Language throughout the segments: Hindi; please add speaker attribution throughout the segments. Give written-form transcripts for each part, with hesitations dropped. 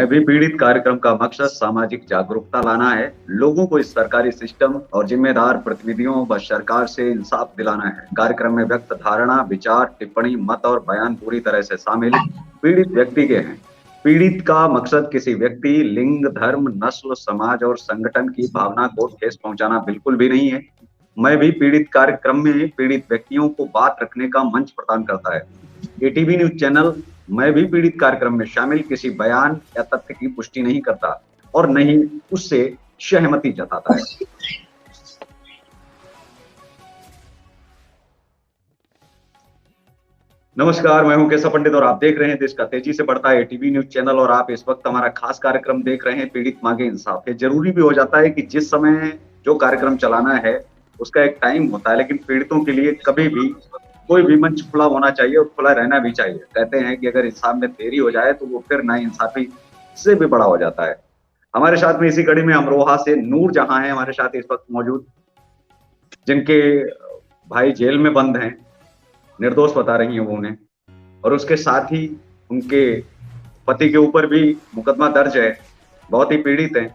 Speaker 1: मैं भी पीड़ित कार्यक्रम का मकसद सामाजिक जागरूकता लाना है। लोगों को इस सरकारी सिस्टम और जिम्मेदार प्रतिनिधियों व सरकार से इंसाफ दिलाना है। कार्यक्रम में व्यक्त धारणा, विचार, टिप्पणी, मत और बयान पूरी तरह से शामिल पीड़ित व्यक्ति के हैं। पीड़ित का मकसद किसी व्यक्ति, लिंग, धर्म, नस्ल, समाज और संगठन की भावना को ठेस पहुंचाना बिल्कुल भी नहीं है। मैं भी पीड़ित कार्यक्रम में पीड़ित व्यक्तियों को बात रखने का मंच प्रदान करता है। एटीवी न्यूज चैनल मैं भी पीड़ित कार्यक्रम में शामिल किसी बयान या तथ्य की पुष्टि नहीं करता और न ही उससे सहमति जताता है। नमस्कार, मैं हूं केशव पंडित और आप देख रहे हैं देश का तेजी से बढ़ता है एटीवी न्यूज चैनल। और आप इस वक्त हमारा खास कार्यक्रम देख रहे हैं, पीड़ित मांगे इंसाफ। ये जरूरी भी हो जाता है कि जिस समय जो कार्यक्रम चलाना है उसका एक टाइम होता है, लेकिन पीड़ितों के लिए कभी भी कोई भी मंच खुला होना चाहिए और खुला रहना भी चाहिए। कहते हैं कि अगर इंसाफ में देरी हो जाए तो वो फिर नाइंसाफी से भी बड़ा हो जाता है। हमारे साथ में इसी कड़ी में अमरोहा से नूर जहां है हमारे साथ इस वक्त मौजूद, जिनके भाई जेल में बंद हैं, निर्दोष बता रही हैं वो उन्हें, और उसके साथ ही उनके पति के ऊपर भी मुकदमा दर्ज है। बहुत ही पीड़ित हैं,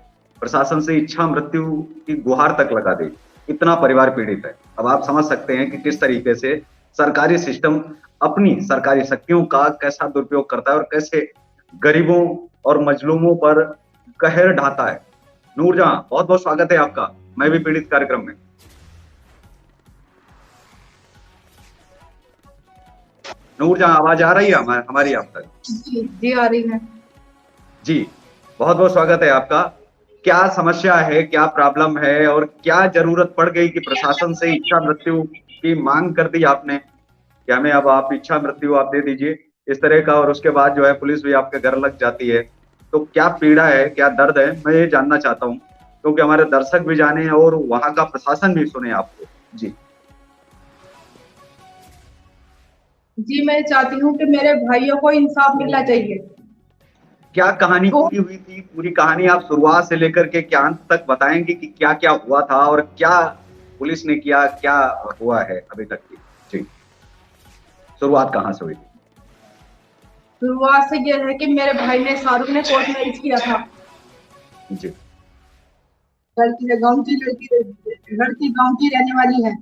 Speaker 1: प्रशासन से इच्छा मृत्यु की गुहार तक लगा दी। इतना परिवार पीड़ित है। अब आप समझ सकते हैं कि किस तरीके से सरकारी सिस्टम अपनी सरकारी शक्तियों का कैसा दुरुपयोग करता है और कैसे गरीबों और मजलूमों पर कहर ढाता है। नूरजहां, बहुत बहुत स्वागत है आपका मैं भी पीड़ित कार्यक्रम में। नूरजहां, आवाज आ रही है हमारी आप तक?
Speaker 2: जी आ रही है
Speaker 1: जी, बहुत बहुत स्वागत है आपका। क्या समस्या है, क्या प्रॉब्लम है और क्या जरूरत पड़ गई कि प्रशासन से इच्छा मृत्यु की मांग कर दी आपने कि हमें अब आप इच्छा मृत्यु आप दे दीजिए इस तरह का, और उसके बाद जो है पुलिस भी आपके घर लग जाती है? तो क्या पीड़ा है, क्या दर्द है, मैं ये जानना चाहता हूँ, क्योंकि हमारे दर्शक भी जाने और वहां का प्रशासन भी सुने आपको। जी
Speaker 2: जी, मैं चाहती हूँ कि मेरे भाइयों को इंसाफ मिलना चाहिए।
Speaker 1: क्या कहानी पूरी हुई थी? पूरी कहानी आप शुरुआत से लेकर के क्या अंत तक बताएंगे कि क्या क्या हुआ था और क्या पुलिस ने किया, क्या हुआ है अभी तक की? जी, शुरुआत कहाँ से हुई थी?
Speaker 2: शुरुआत से यह है कि मेरे भाई ने, शाहरुख ने कोर्ट मैरिज किया था।
Speaker 1: जी,
Speaker 2: लड़की गाँव की लड़की गाँव की रहने वाली है,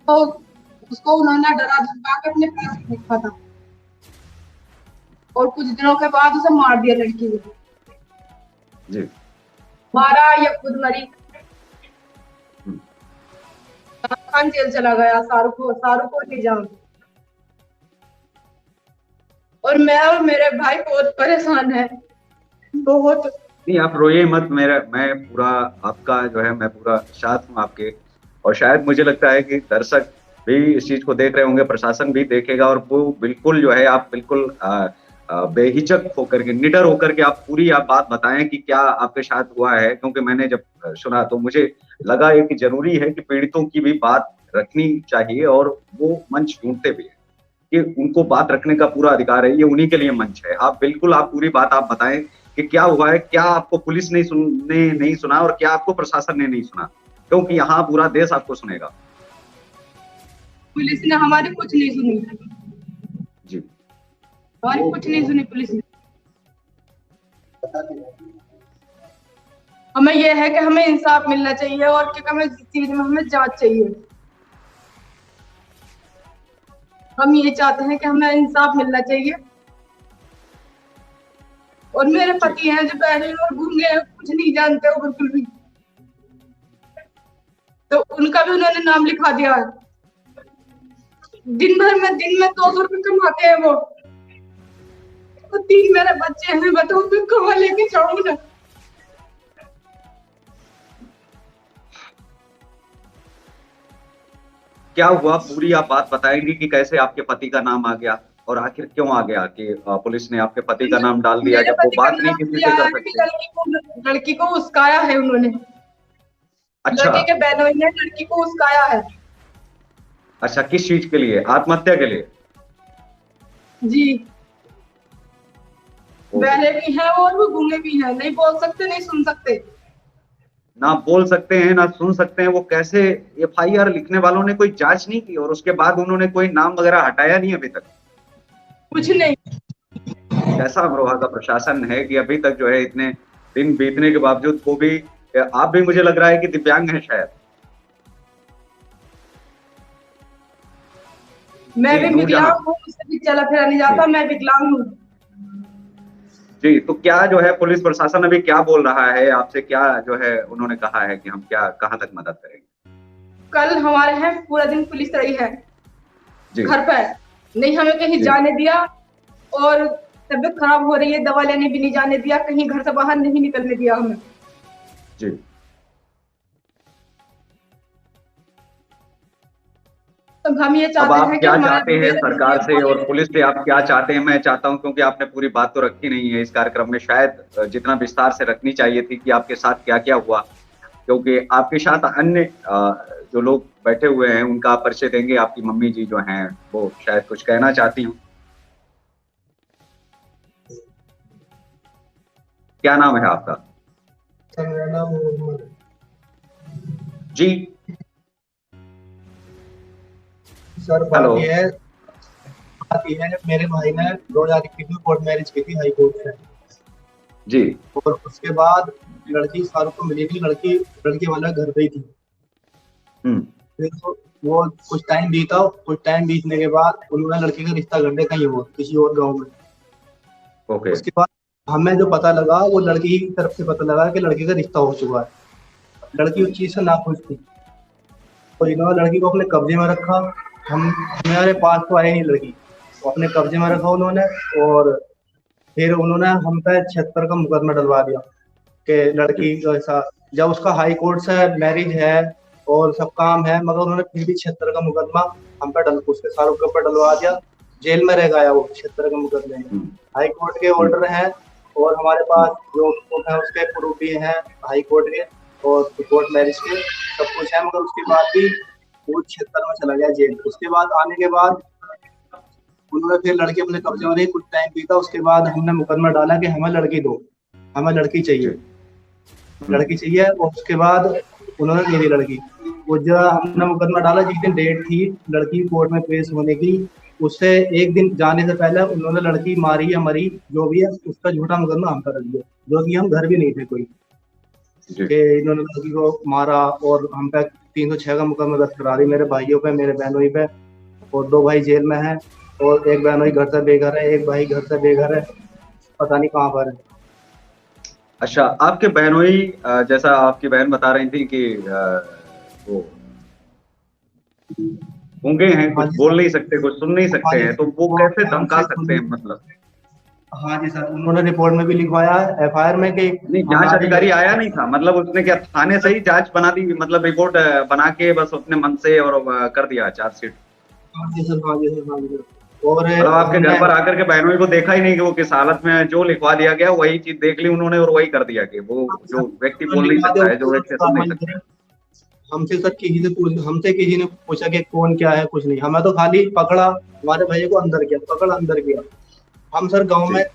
Speaker 2: तो उसको उन्होंने डरा धमका के अपने पास रखा था और कुछ दिनों के बाद उसे मार दिया लड़की को।
Speaker 1: जी,
Speaker 2: मारा या खुद मरी, खान जेल चला गया, शाहरुख को नहीं जान। और मैं और मेरे भाई बहुत परेशान है, बहुत।
Speaker 1: नहीं आप रोइए मत, मैं पूरा आपका जो है मैं पूरा साथ हूँ आपके। और शायद मुझे लगता है कि दर्शक भी इस चीज को देख रहे होंगे, प्रशासन भी देखेगा, और वो बिल्कुल जो है आप बिल्कुल बेहिचक होकर के, निडर होकर के आप पूरी आप बात बताएं कि क्या आपके साथ हुआ है। क्योंकि मैंने जब सुना तो मुझे लगा ये कि जरूरी है कि पीड़ितों की भी बात रखनी चाहिए, और वो मंच ढूंढते भी है कि उनको बात रखने का पूरा अधिकार है, ये उन्हीं के लिए मंच है। आप बिल्कुल आप पूरी बात आप बताएं कि क्या हुआ है, क्या आपको पुलिस ने नहीं सुना और क्या आपको प्रशासन ने नहीं सुना, क्योंकि यहाँ पूरा देश आपको सुनेगा।
Speaker 2: पुलिस ने हमारी कुछ नहीं सुनी।
Speaker 1: जी,
Speaker 2: हमारी कुछ नहीं सुनी पुलिस ने। हमें यह है कि हमें इंसाफ मिलना चाहिए और कि हमें इस चीज में हमें जांच चाहिए। हम ये चाहते हैं कि हमें इंसाफ मिलना चाहिए। और मेरे पति हैं जो बहरे और गूंगे हैं, कुछ नहीं जानते हो बिल्कुल भी, तो उनका भी उन्होंने नाम लिखा दिया है। दिन में 200 रुपये कमाते हैं वो, तो 3 मेरे बच्चे हैं, बताओ मैं कहाँ लेके जाऊँ ना।
Speaker 1: क्या हुआ, पूरी आप बात बताएंगी कि कैसे आपके पति का नाम आ गया और आखिर क्यों आ गया कि पुलिस ने आपके पति का नाम डाल दिया जब वो बात नहीं किसी से कर सकते?
Speaker 2: लड़की को उस्काया है उन्होंने।
Speaker 1: अच्छा,
Speaker 2: लड़के के बहनोई ने लड़की को उस्काया है।
Speaker 1: अच्छा, किस चीज के लिए? आत्महत्या के लिए?
Speaker 2: जी, बहरे भी हैं और वो गूंगे भी हैं, नहीं बोल सकते, नहीं सुन सकते।
Speaker 1: ना बोल सकते हैं ना सुन सकते हैं, वो कैसे? एफआईआर लिखने वालों ने कोई जांच नहीं की और उसके बाद उन्होंने कोई नाम वगैरह हटाया नहीं अभी तक?
Speaker 2: कुछ नहीं।
Speaker 1: कैसा अमरोहा का प्रशासन है कि अभी तक जो है इतने दिन बीतने के बावजूद वो भी, आप भी मुझे लग रहा है कि दिव्यांग है शायद।
Speaker 2: मैं
Speaker 1: जी
Speaker 2: भी
Speaker 1: नूरजहां।
Speaker 2: विकलांग हूँ, मुझसे भी चला फिरा नहीं जाता,
Speaker 1: जी
Speaker 2: मैं विकलांग हूँ।
Speaker 1: जी, तो क्या जो है पुलिस प्रशासन अभी क्या बोल रहा है आपसे, क्या जो है उन्होंने कहा है कि हम क्या कहाँ तक मदद करेंगे?
Speaker 2: कल हमारे यहाँ पूरा दिन पुलिस रही है
Speaker 1: जी
Speaker 2: घर पर, नहीं हमें कहीं
Speaker 1: जी
Speaker 2: जाने दिया, और तबीयत खराब हो रही है दवा लेने भी नहीं जाने दिया, कहीं घर से बाहर नहीं निकलने दिया हमें।
Speaker 1: जी।
Speaker 2: तो हम ये
Speaker 1: अब
Speaker 2: चाहते
Speaker 1: आप
Speaker 2: हैं कि
Speaker 1: क्या
Speaker 2: हमारा
Speaker 1: चाहते हैं
Speaker 2: मेरा जो
Speaker 1: सरकार
Speaker 2: जेल
Speaker 1: से
Speaker 2: खाली
Speaker 1: और पुलिस से, आप क्या चाहते हैं? मैं चाहता हूं, क्योंकि आपने पूरी बात तो रखी नहीं है इस कार्यक्रम में, शायद जितना विस्तार से रखनी चाहिए थी कि आपके साथ क्या क्या हुआ, क्योंकि आपके साथ अन्य जो लोग बैठे हुए हैं उनका आप परिचय देंगे। आपकी मम्मी जी जो हैं वो शायद कुछ कहना चाहती हूँ। क्या नाम है आपका?
Speaker 3: सर मेरा नाम मोहम्मद है।
Speaker 1: जी।
Speaker 3: Sir
Speaker 1: hello.
Speaker 3: बात ये है मेरे भाई ने 2021 में कोर्ट मैरिज की थी हाई कोर्ट से।
Speaker 1: जी।
Speaker 3: और उसके बाद लड़की शाहरुख को मिली थी, लड़की लड़के वाला घर पे ही थी।
Speaker 1: हम्म।
Speaker 3: फिर वो कुछ टाइम बीतने के बाद उन्होंने लड़की का रिश्ता कर दिया कहीं और, किसी और गाँव में।
Speaker 1: ओके।
Speaker 3: उसके बाद हमें जो पता लगा वो लड़की की तरफ से पता लगा कि लड़के का रिश्ता हो चुका है। लड़की उस चीज से नाखुश थी, तो इन्होंने लड़की को अपने कब्जे में रखा। हम हमारे पास तो आई नहीं लड़की, वो अपने कब्जे में रखा उन्होंने। और फिर उन्होंने हम पे 76 का मुकदमा डलवा दिया कि लड़की का ऐसा, जब उसका हाई कोर्ट से मैरिज है और सब काम है, मगर उन्होंने फिर भी 76 का मुकदमा हम पे उसके शाहरुख के ऊपर डलवा दिया। जेल में रह गया वो 76 के मुकदमे में।
Speaker 1: हम्म।
Speaker 3: हाई कोर्ट के
Speaker 1: हम्म।
Speaker 3: ऑर्डर हैं, और हमारे पास जो प्रूफ है उसके प्रूफ भी हैं हाई कोर्ट के और कोर्ट मैरिज के, सब कुछ है। मगर उसके बाद भी वो 76 में चला गया जेल। उसके बाद आने के बाद उन्होंने फिर लड़की अपने कब्जे में रही, कुछ टाइम बीता, उसके बाद हमने मुकदमा डाला कि हमें लड़की दो, हमें लड़की
Speaker 1: जी।
Speaker 3: चाहिए, लड़की चाहिए। और उसके बाद उन्होंने दे दी लड़की। वो जो हमने मुकदमा डाला, जिस दिन डेट थी लड़की कोर्ट में पेश होने की, उससे एक दिन जाने से पहले उन्होंने लड़की मारी या मरी जो भी है उसका झूठा मुकदमा हम पर रख दिया, जो कि हम घर भी नहीं थे कोई,
Speaker 1: जी।
Speaker 3: कि इन्होंने लड़की को मारा। और हम पे 306 का मुकदमा दर्ज करा दी, मेरे भाइयों पे, मेरे बहनों पे। और 2 भाई जेल में हैं, और एक बहनोई घर से बेघर है, एक भाई घर से बेघर है, पता नहीं कहाँ पर है।
Speaker 1: अच्छा, आपके बहनोई, जैसा आपकी बहन बता रही थी कि वो गूंगे हैं,
Speaker 3: हाँ
Speaker 1: कुछ
Speaker 3: जी
Speaker 1: बोल
Speaker 3: सर।
Speaker 1: नहीं सकते, कुछ सुन नहीं
Speaker 3: हाँ
Speaker 1: सकते
Speaker 3: जी
Speaker 1: हैं,
Speaker 3: सर,
Speaker 1: तो वो
Speaker 3: वो
Speaker 1: कैसे धमका
Speaker 3: हमसे
Speaker 1: सकते हैं मतलब?
Speaker 3: हाँ जी सर, उन्होंने रिपोर्ट में भी लिखवाया है FIR में कि
Speaker 1: नहीं, जांच
Speaker 3: हमारी
Speaker 1: अधिकारी
Speaker 3: लड़की।
Speaker 1: आया नहीं था मतलब? उसने क्या थाने से ही जांच बना दी, मतलब रिपोर्ट बना के बस अपने मन से और कर दिया चार्जशीट?
Speaker 3: हाँ जी सर, हाँ जी सर, हाँ जी सर। और
Speaker 1: मतलब आपके घर
Speaker 3: हमने,
Speaker 1: पर आकर के बहनोई को देखा ही नहीं कि वो किस हालत में है, जो लिखवा दिया गया वही चीज देख ली उन्होंने और वही कर दिया कि वो जो व्यक्ति
Speaker 3: उन्होंने
Speaker 1: बोल नहीं
Speaker 3: लिखवा दिया,
Speaker 1: सकता है,
Speaker 3: उसके
Speaker 1: जो
Speaker 3: बाद
Speaker 1: व्यक्ति सुन नहीं
Speaker 3: कार्रवाई
Speaker 1: सकता
Speaker 3: करी।
Speaker 1: है।
Speaker 3: हमसे किसी ने पूछा कि कौन क्या है, कुछ नहीं। हमें तो खाली पकड़ा, हमारे भैया को अंदर किया, पकड़ अंदर किया। हम सर गांव में,
Speaker 1: जी।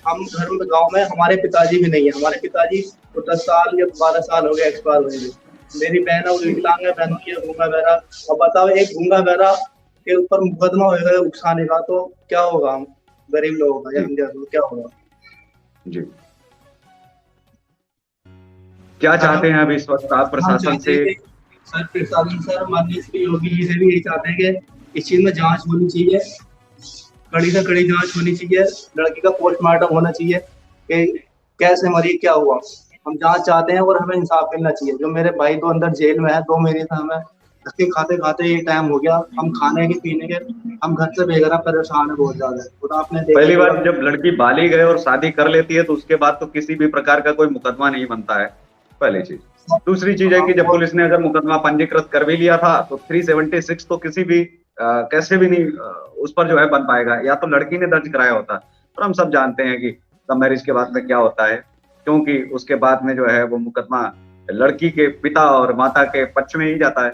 Speaker 3: हम घर में गांव में, हमारे पिताजी भी नहीं है। हमारे पिताजी को 10 साल या 12 साल हो गए एक्सपायर हुए हुए। मेरी बहन है वो विकलांग है, बहनों की है गूंगा बहरा। अब बताओ, एक गूंगा बहरा के ऊपर मुकदमा होगा उकसाने का, तो क्या होगा हम गरीब लोगों का, या
Speaker 1: जी।
Speaker 3: हम जैसे क्या होगा।
Speaker 1: जी। क्या
Speaker 3: सर हम
Speaker 1: चाहते हैं अभी इस वक्त आप
Speaker 3: हम
Speaker 1: प्रशासन
Speaker 3: चाहते
Speaker 1: से?
Speaker 3: हैं कि सर प्रशासन, सर माननीय श्री योगी जी से भी यही चाहते हैं कि इस चीज में जांच होनी चाहिए, कड़ी से कड़ी जांच होनी चाहिए। लड़की का पोस्टमार्टम होना चाहिए कि कैसे मरी, क्या हुआ। हम जांच चाहते हैं और हमें इंसाफ मिलना चाहिए। जो मेरे भाई 2 अंदर जेल में है, 2 महीने से हमें धक्के खाते खाते ये टाइम हो गया। हम खाने के पीने के, हम घर से बेघर परेशान है बहुत ज्यादा। और आपने देखा
Speaker 1: पहली
Speaker 3: ही
Speaker 1: बात,
Speaker 3: होगा।
Speaker 1: जब लड़की बालिग है और शादी कर लेती है तो उसके बाद तो किसी भी प्रकार का कोई मुकदमा नहीं बनता है, पहली चीज। दूसरी चीज है
Speaker 3: हाँ,
Speaker 1: कि जब
Speaker 3: और
Speaker 1: पुलिस ने अगर मुकदमा पंजीकृत कर भी लिया था तो 376 तो किसी भी कैसे भी नहीं उस पर जो है बन पाएगा, या तो लड़की ने दर्ज कराया होता। और हम सब जानते हैं कि लव मैरिज के बाद में क्या होता है, क्योंकि उसके बाद में जो है वो मुकदमा लड़की के पिता और माता के पक्ष में ही जाता है।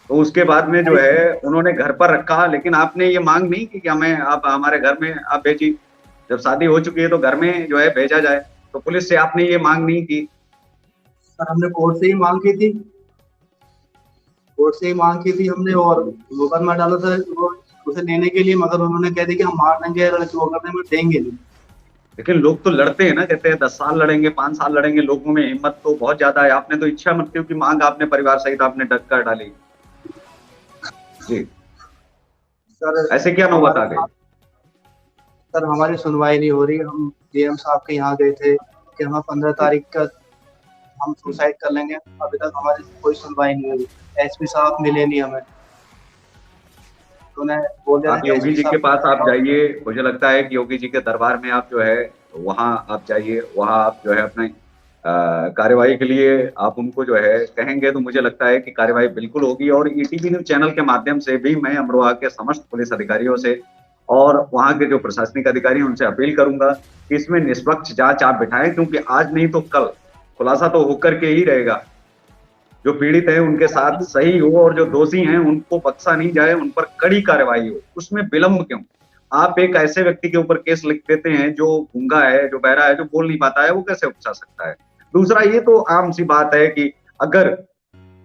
Speaker 1: तो उसके बाद में जो है उन्होंने घर पर रखा, लेकिन आपने ये मांग नहीं की कि हमें आप हमारे घर में आप भेजी, जब शादी हो चुकी है तो घर में जो है भेजा जाए, तो पुलिस से आपने ये मांग नहीं की?
Speaker 3: सर हमने कोर्ट से ही मांग की थी, कोर्ट से ही मांग की थी हमने, और मुकदमा डाला था वो उसे लेने के लिए, मगर उन्होंने कह दिया कि हम मार देंगे, लड़की वो कर देंगे, देंगे नहीं।
Speaker 1: लेकिन लोग तो लड़ते हैं ना, कहते हैं 10 साल लड़ेंगे, 5 साल लड़ेंगे। लोगों में हिम्मत तो बहुत ज्यादा है। आपने तो इच्छा मृत्यु की मांग आपने परिवार सहित आपने डटकर डाली। जी,
Speaker 3: सर
Speaker 1: ऐसे क्या नौबत आ गई?
Speaker 3: सर हमारी सुनवाई नहीं हो रही। हम डीएम साहब के यहाँ गए थे कि हमें 15 तारीख का हम सुसाइड कर लेंगे, अभी तक हमारी कोई सुनवाई नहीं हुई। एसपी साहब मिले नहीं हमें, तो उन्हें बोल दिया
Speaker 1: आप
Speaker 3: कि
Speaker 1: योगी
Speaker 3: एसपी
Speaker 1: जी के पास आप
Speaker 3: साहब।
Speaker 1: जाइए। मुझे लगता है कि योगी जी के दरबार में आप जो है वहां आप जाइए, वहां आप जो है अपने कार्यवाही के लिए आप उनको जो है कहेंगे तो मुझे लगता है कि कार्यवाही बिल्कुल होगी। और ईटीवी न्यूज चैनल के माध्यम से भी मैं अमरोहा के समस्त पुलिस अधिकारियों से और वहां के जो प्रशासनिक अधिकारी हैं उनसे अपील करूंगा कि इसमें निष्पक्ष जांच आप बिठाएं, क्योंकि आज नहीं तो कल खुलासा तो होकर के ही रहेगा। जो पीड़ित है उनके साथ सही हो और जो दोषी हैं उनको बख्शा नहीं जाए, उन पर कड़ी कार्रवाई हो। उसमें विलंब क्यों? आप एक ऐसे व्यक्ति के ऊपर केस लिख देते हैं जो गूंगा है, जो बहरा है, जो बोल नहीं पाता है, वो कैसे बचा सकता है? दूसरा, ये तो आम सी बात है कि अगर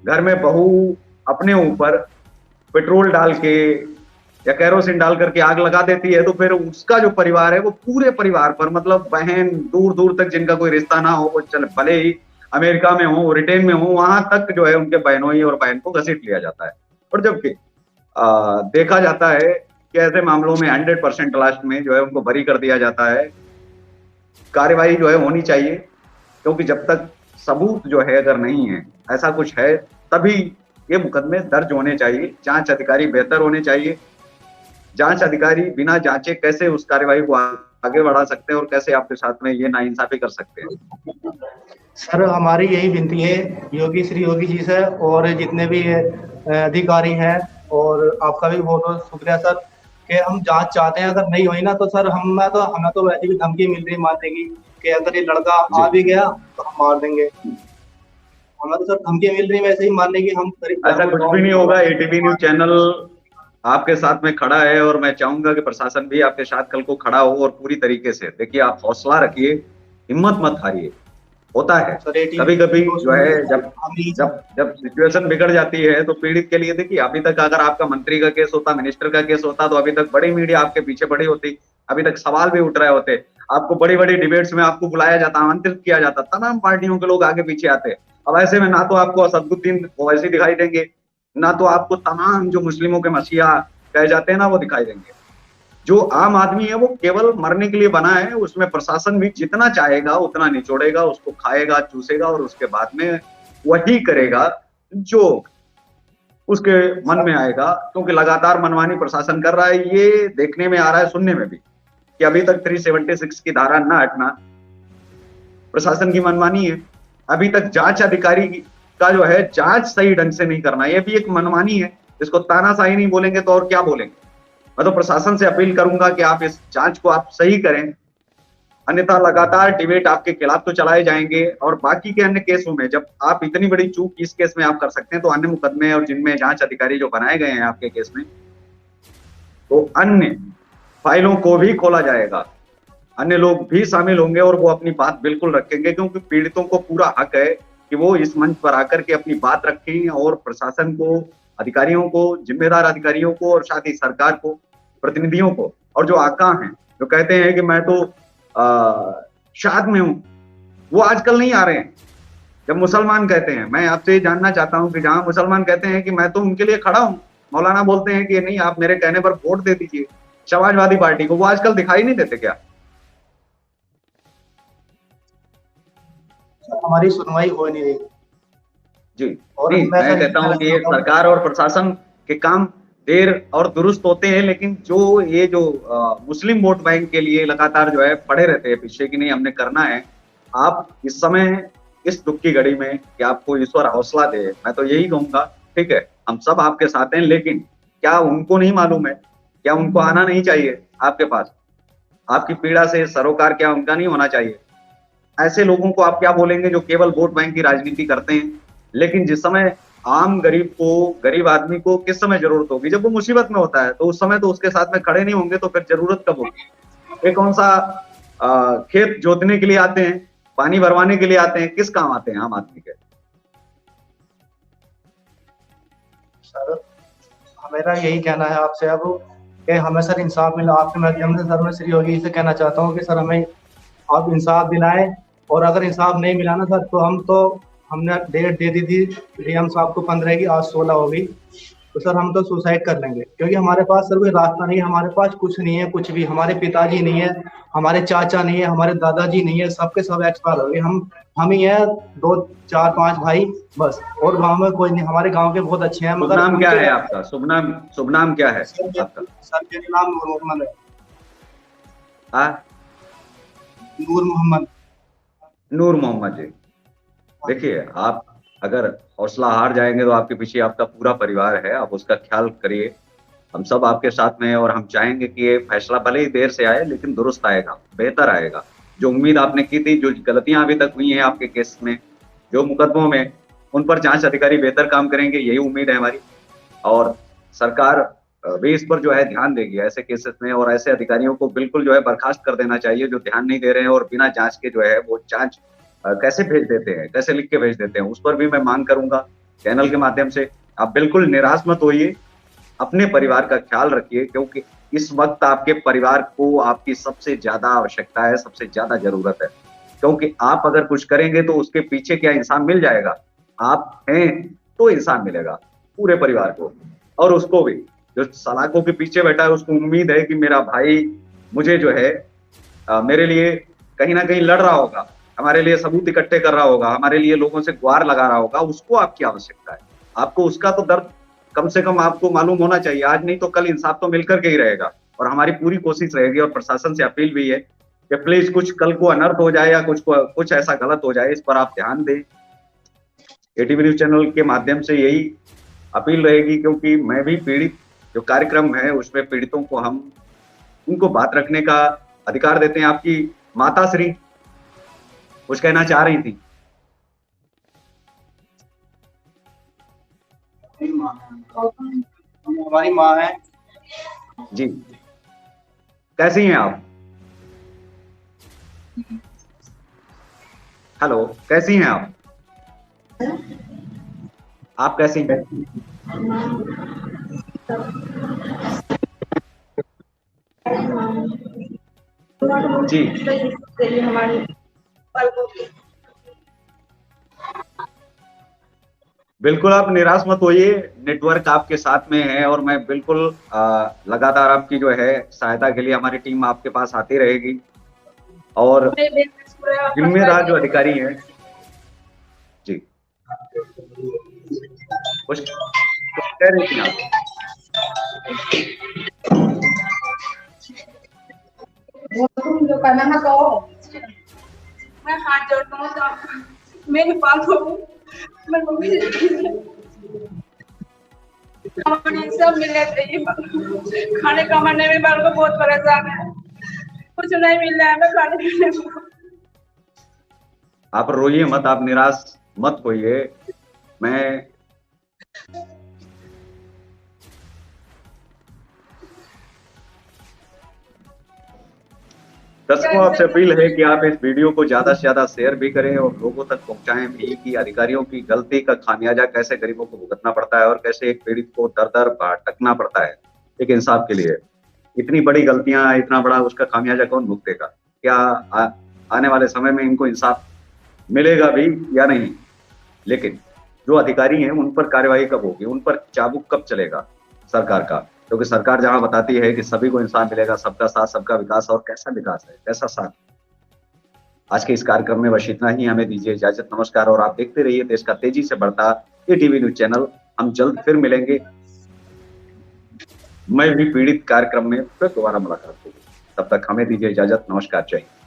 Speaker 1: घर में बहू अपने ऊपर पेट्रोल डाल के या केरोसिन डाल करके आग लगा देती है तो फिर उसका जो परिवार है वो पूरे परिवार पर, मतलब बहन दूर दूर तक जिनका कोई रिश्ता ना हो, वो चल भले ही अमेरिका में हो, ब्रिटेन में हो, वहां तक जो है उनके बहनोई और बहन को घसीट लिया जाता है। और जबकि देखा जाता है कि ऐसे मामलों में 100% लास्ट में जो है उनको बरी कर दिया जाता है। कार्यवाही जो है होनी चाहिए, क्योंकि जब तक सबूत जो है अगर नहीं है, ऐसा कुछ है, तभी ये मुकदमे दर्ज होने चाहिए। जांच अधिकारी बेहतर होने चाहिए। जांच अधिकारी बिना जांचे कैसे उस कार्यवाही को आगे बढ़ा सकते हैं और कैसे आपके साथ में ये नाइंसाफी कर सकते हैं?
Speaker 3: सर हमारी यही विनती है श्री योगी जी से और जितने भी अधिकारी हैं, और आपका भी बहुत बहुत शुक्रिया सर, कि हम जांच चाहते हैं। अगर नहीं हुई ना तो सर हमें तो वैसे भी धमकी मिल रही है मारने की, कि अगर ये लड़का आ भी गया तो हम मार देंगे। हमें तो सर धमकी मिल रही है वैसे ही मारने की। हम
Speaker 1: ऐसा कुछ भी नहीं होगा। एटीवी न्यूज चैनल आपके साथ में खड़ा है और मैं चाहूंगा कि प्रशासन भी आपके साथ कल को खड़ा हो और पूरी तरीके से देखिए। आप हौसला रखिए, हिम्मत मत हारिए। होता है कभी कभी जो है जब जब जब सिचुएशन बिगड़ जाती है तो पीड़ित के लिए, देखिए अभी तक अगर आपका मंत्री का केस होता, मिनिस्टर का केस होता, तो अभी तक बड़ी मीडिया आपके पीछे पड़ी होती, अभी तक सवाल भी उठ रहे होते, आपको बड़ी बड़ी डिबेट्स में आपको बुलाया जाता, आमंत्रित किया जाता, तमाम पार्टियों के लोग आगे पीछे आते। अब ऐसे में ना तो आपको असदुद्दीन ओवैसी दिखाई देंगे, ना तो आपको तमाम जो मुस्लिमों के मसीहा कहे जाते हैं ना वो दिखाई देंगे। जो आम आदमी है वो केवल मरने के लिए बना है। उसमें प्रशासन भी जितना चाहेगा उतना निचोड़ेगा, उसको खाएगा, चूसेगा और उसके बाद में वही करेगा जो उसके मन में आएगा, क्योंकि लगातार मनमानी प्रशासन कर रहा है। ये देखने में आ रहा है, सुनने में भी, कि अभी तक 376 की धारा न हटना प्रशासन की मनमानी है। अभी तक जांच अधिकारी का जो है जांच सही ढंग से नहीं करना, यह भी एक मनमानी है। इसको तानाशाही नहीं बोलेंगे तो और क्या बोलेंगे? मैं तो प्रशासन से अपील करूंगा कि आप इस जांच को आप सही करें, अन्यथा लगातार डिबेट आपके खिलाफ तो चलाए जाएंगे। और बाकी के अन्य केसों में जब आप इतनी बड़ी चूक इस केस में आप कर सकते हैं, तो अन्य मुकदमे और जिनमें जांच अधिकारी जो बनाए गए हैं आपके केस में, तो अन्य फाइलों को भी खोला जाएगा, अन्य लोग भी शामिल होंगे और वो अपनी बात बिल्कुल रखेंगे, क्योंकि पीड़ितों को पूरा हक है कि वो इस मंच पर आकर के अपनी बात रखें और प्रशासन को, अधिकारियों को, जिम्मेदार अधिकारियों को और साथ ही सरकार को, प्रतिनिधियों को, और जो आका हैं जो कहते हैं कि मैं तो शाद में हूं, वो आजकल नहीं आ रहे हैं। जब मुसलमान कहते हैं, मैं आपसे जानना चाहता हूं कि जहां मुसलमान कहते हैं कि मैं तो उनके लिए खड़ा हूं, मौलाना बोलते हैं कि नहीं आप मेरे कहने पर वोट दे दीजिए समाजवादी पार्टी को, वो आजकल दिखाई नहीं देते क्या?
Speaker 3: हमारी सुनवाई हो नहीं रही
Speaker 1: जी। नहीं, मैं कहता हूं कि ये सरकार और प्रशासन के काम देर और दुरुस्त होते हैं, लेकिन जो ये जो मुस्लिम वोट बैंक के लिए लगातार जो है पड़े रहते हैं पीछे कि नहीं हमने करना है। आप इस समय इस दुख की घड़ी में कि आपको ईश्वर हौसला दे, मैं तो यही कहूंगा, ठीक है हम सब आपके साथ हैं, लेकिन क्या उनको नहीं मालूम है? क्या उनको आना नहीं चाहिए आपके पास? आपकी पीड़ा से सरोकार क्या उनका नहीं होना चाहिए? ऐसे लोगों को आप क्या बोलेंगे जो केवल वोट बैंक की राजनीति करते हैं? लेकिन जिस समय आम गरीब को, गरीब आदमी को किस समय जरूरत होगी? जब वो मुसीबत में होता है, तो उस समय तो उसके साथ में खड़े नहीं होंगे, तो फिर जरूरत कब होगी? ये कौन सा खेत जोतने के लिए आते हैं, पानी भरवाने के लिए आते हैं, किस काम आते हैं आम आदमी के?
Speaker 3: सर मेरा यही कहना है आपसे अब कि हमें सर इंसाफ मिला। आपके माध्यम से सर मैं श्री योगी से कहना चाहता हूँ कि सर हमें आप इंसाफ दिलाएं, और अगर इंसाफ नहीं मिला ना सर तो हमने डेट दे दी थी डीएम साहब को 15 की, आज 16 हो गई, तो सर हम तो सुसाइड कर लेंगे, क्योंकि हमारे पास सर कोई रास्ता नहीं है, हमारे पास कुछ नहीं है, कुछ भी। हमारे पिताजी नहीं है, हमारे चाचा नहीं है, हमारे दादाजी नहीं है, सबके सब एक्सपायर हो गए। हम ही हैं, 2 4 5 भाई बस, और गांव में कोई नहीं। हमारे गांव के बहुत अच्छे हैं,
Speaker 1: शुभ
Speaker 3: मगर
Speaker 1: नाम क्या है आपका? शुभ नाम क्या है आपका?
Speaker 3: सर मेरा नाम नूर मोहम्मद है।
Speaker 1: हाँ,
Speaker 3: नूर मोहम्मद।
Speaker 1: नूर मोहम्मद जी। देखिए, आप अगर हौसला हार जाएंगे तो आपके पीछे आपका पूरा परिवार है, आप उसका ख्याल करिए। हम सब आपके साथ में हैं और हम चाहेंगे कि ये फैसला भले ही देर से आए लेकिन दुरुस्त आएगा, बेहतर आएगा। जो उम्मीद आपने की थी, जो गलतियां अभी तक हुई हैं आपके केस में, जो मुकदमों में, उन पर जांच अधिकारी बेहतर काम करेंगे, यही उम्मीद है हमारी। और सरकार भी इस पर जो है ध्यान देगी ऐसे केसेस में, और ऐसे अधिकारियों को बिल्कुल जो है बर्खास्त कर देना चाहिए जो ध्यान नहीं दे रहे हैं और बिना जांच के जो है वो जांच कैसे भेज देते हैं, कैसे लिख के भेज देते हैं, उस पर भी मैं मांग करूंगा चैनल के माध्यम से। आप बिल्कुल निराश मत होइए, अपने परिवार का ख्याल रखिए, क्योंकि इस वक्त आपके परिवार को आपकी सबसे ज्यादा आवश्यकता है, सबसे ज्यादा जरूरत है। क्योंकि आप अगर कुछ करेंगे तो उसके पीछे क्या इंसान मिल जाएगा? आप हैं तो इंसान मिलेगा पूरे परिवार को, और उसको भी जो सलाखों के पीछे बैठा है उसको उम्मीद है कि मेरा भाई मुझे जो है मेरे लिए कहीं ना कहीं लड़ रहा होगा, हमारे लिए सबूत इकट्ठे कर रहा होगा, हमारे लिए लोगों से गुहार लगा रहा होगा। उसको आपकी आवश्यकता है, आपको उसका तो दर्द कम से कम आपको मालूम होना चाहिए। आज नहीं तो कल इंसाफ तो मिलकर के ही रहेगा, और हमारी पूरी कोशिश रहेगी और प्रशासन से अपील भी है कि प्लीज कुछ कल को अनर्थ हो जाए या कुछ ऐसा गलत हो जाए, इस पर आप ध्यान दें। एटीवी न्यूज चैनल के माध्यम से यही अपील रहेगी, क्योंकि मैं भी पीड़ित, जो कार्यक्रम है उसमें पीड़ितों को हम उनको बात रखने का अधिकार देते हैं। आपकी माता श्री कुछ कहना चाह रही थी?
Speaker 3: हमारी माँ है
Speaker 1: जी। कैसी हैं आप? हेलो, कैसी हैं आप? आप कैसी हैं? जी, बिल्कुल आप निराश मत होइए, नेटवर्क आपके साथ में है और मैं बिल्कुल लगातार आपकी जो है सहायता के लिए हमारी टीम आपके पास आती रहेगी। और जिम्मेदार जो अधिकारी हैं जी, कुछ कह रही थी आप?
Speaker 2: तुम जो करना ना कहो, मैं हाथ जोड़ता हूँ तो मेरी बात हो, मैं सब मिलने चाहिए। खाने कमाने में बाल को बहुत परेशान है, कुछ नहीं मिल रहा है, मैं खाने पीने में।
Speaker 1: आप रोइए मत, आप निराश मत होइए। मैं दर्शकों आपसे अपील है कि आप इस वीडियो को ज्यादा से ज्यादा शेयर भी करें और लोगों तक पहुंचाएं भी कि अधिकारियों की गलती का खामियाजा कैसे गरीबों को भुगतना पड़ता है और कैसे एक पीड़ित को दर दर भटकना पड़ता है एक इंसाफ के लिए। इतनी बड़ी गलतियां, इतना बड़ा उसका खामियाजा कौन भुगतेगा? क्या आने वाले समय में इनको इंसाफ मिलेगा भी या नहीं? लेकिन जो अधिकारी हैं उन पर कार्रवाई कब होगी, उन पर चाबुक कब चलेगा सरकार का? क्योंकि सरकार जहां बताती है कि सभी को इंसान मिलेगा, सबका साथ सबका विकास, और कैसा विकास है, कैसा साथ। आज के इस कार्यक्रम में बस इतना ही, हमें दीजिए इजाजत, नमस्कार। और आप देखते रहिए देश का तेजी से बढ़ता एटीवी न्यूज चैनल। हम जल्द फिर मिलेंगे, मैं भी पीड़ित कार्यक्रम में फिर दोबारा मुलाकात होगी। तब तक हमें दीजिए इजाजत, नमस्कार, जय हिंद।